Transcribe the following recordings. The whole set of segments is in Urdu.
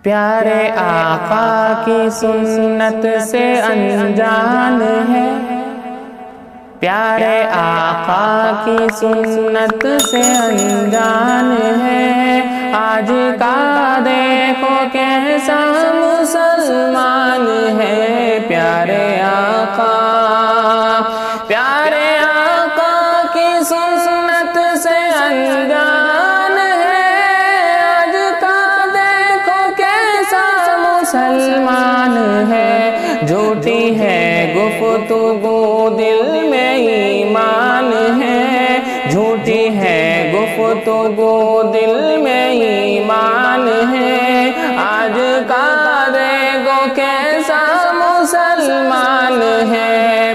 پیارے آقا کی سنت سے انجان ہے، پیارے آقا کی سنت سے انجان ہے۔ آج کا دیکھو کیسا مسلمان ہے، پیارے آقا کی سنت سے انجان ہے۔ آج کا دیکھو کیسا مسلمان ہے، جھوٹی ہے گفتگو دل میں ایمان ہے، جھوٹی ہے گفتگو دل میں ایمان ہے۔ آج کا دیکھو کیسا مسلمان ہے،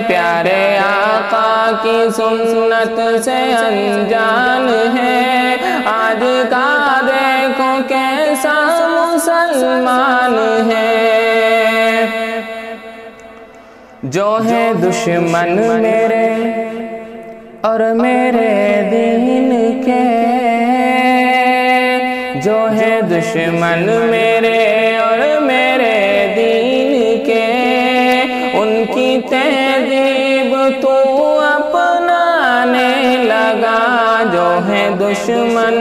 پیارے آقا کی سنت سے انجان ہے۔ آج کا دیکھو کیسا مسلمان ہے، جو ہے دشمن میرے اور میرے دین کے، جو ہے دشمن میرے اور میرے دین کے، ان کی تہذیب تو اپنانے لگا۔ جو ہے دشمن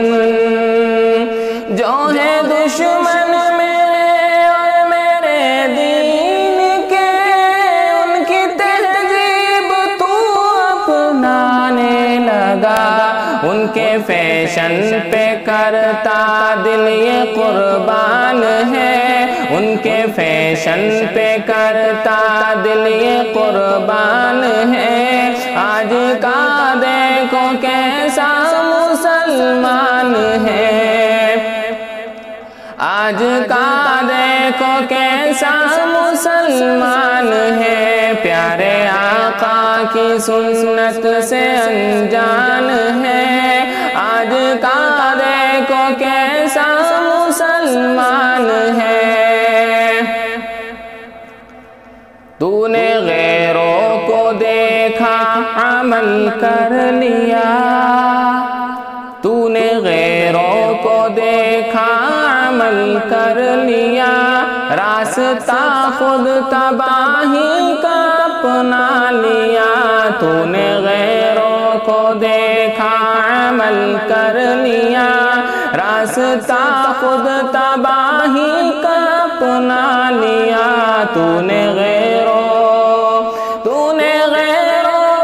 میرے اور میرے دین کے، ان کی تہذیب تو اپنانے لگا۔ ان کے فیشن پہ کرتا دل یہ قربان ہے، ان کے فیشن پہ کرتا دل یہ قربان ہے۔ آج کا دیکھو کیسا مسلمان ہے، آج کا دیکھو کیسا مسلمان ہے، پیارے آقا کی سنت سے انجان ہے۔ آج کا دیکھو کیسا مسلمان ہے، تو نے غیروں کو دیکھا عمل کر لیا، تو نے غیروں کو دیکھا عمل کر لیا، راستہ خود تباہی کا اپنا لیا۔ تو نے غیروں کو دیکھا عمل کر لیا، راستہ خود تباہی کا اپنا لیا۔ تو نے غیروں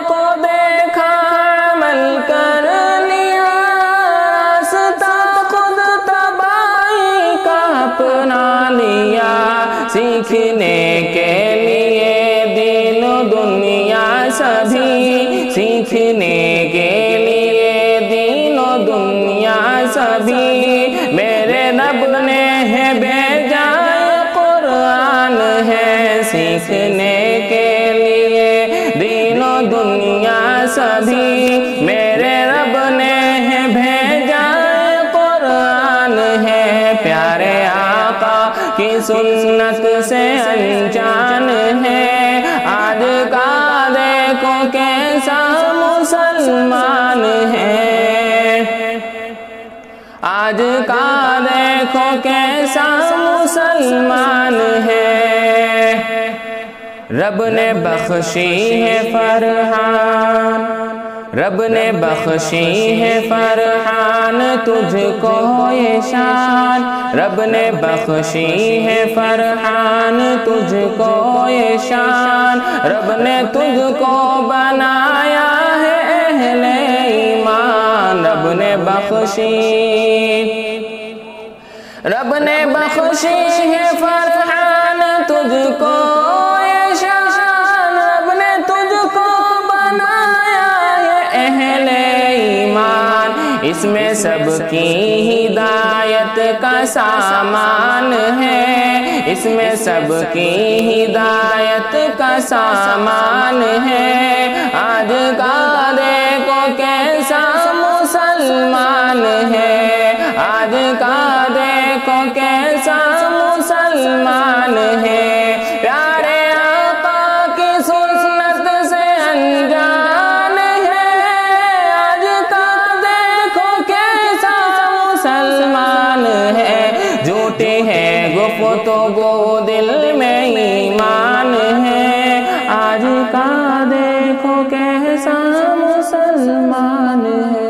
کو دیکھا عمل کر لیا، راستہ خود تباہی کا اپنا لیا۔ سیکھنے کے لیے دین و دنیا سبھی، سیکھنے کے لیے دین و دنیا سبھی، میرے رب نے ہے بھیجا قرآن ہے۔ سیکھنے کے لیے دین و دنیا سبھی، میرے رب نے ہے بھیجا قرآن ہے، پیارے آقا کی سنت سے انجان ہے۔ آج کا دیکھو کیسا مسلمان ہے، آج کا دیکھو کیسا مسلمان ہے۔ رب نے بخشی ہے فرحان، رب نے بخشی ہے فرحان تجھ کو یہ شان، رب نے بخشی ہے فرحان تجھ کو یہ شان، رب نے تجھ کو بنایا ہے اہل ایمان۔ رب نے بخشی ہے فرحان تجھ کو یہ شان، رب نے تجھ کو بنایا ہے اہل ایمان۔ اس میں سب کی ہدایت کا سامان ہے، اس میں سب کی ہدایت کا سامان ہے۔ آج کا دیکھو کیسا مسلمان ہے، آج کا دیکھو کیسا مسلمان ہے، پیارے آقا کی سنت سے انجان ہے۔ آج کا دیکھو کیسا مسلمان ہے، جھوٹی ہے وہ تو وہ دل میں ایمان ہے، آج کا دیکھو کیسا مسلمان ہے۔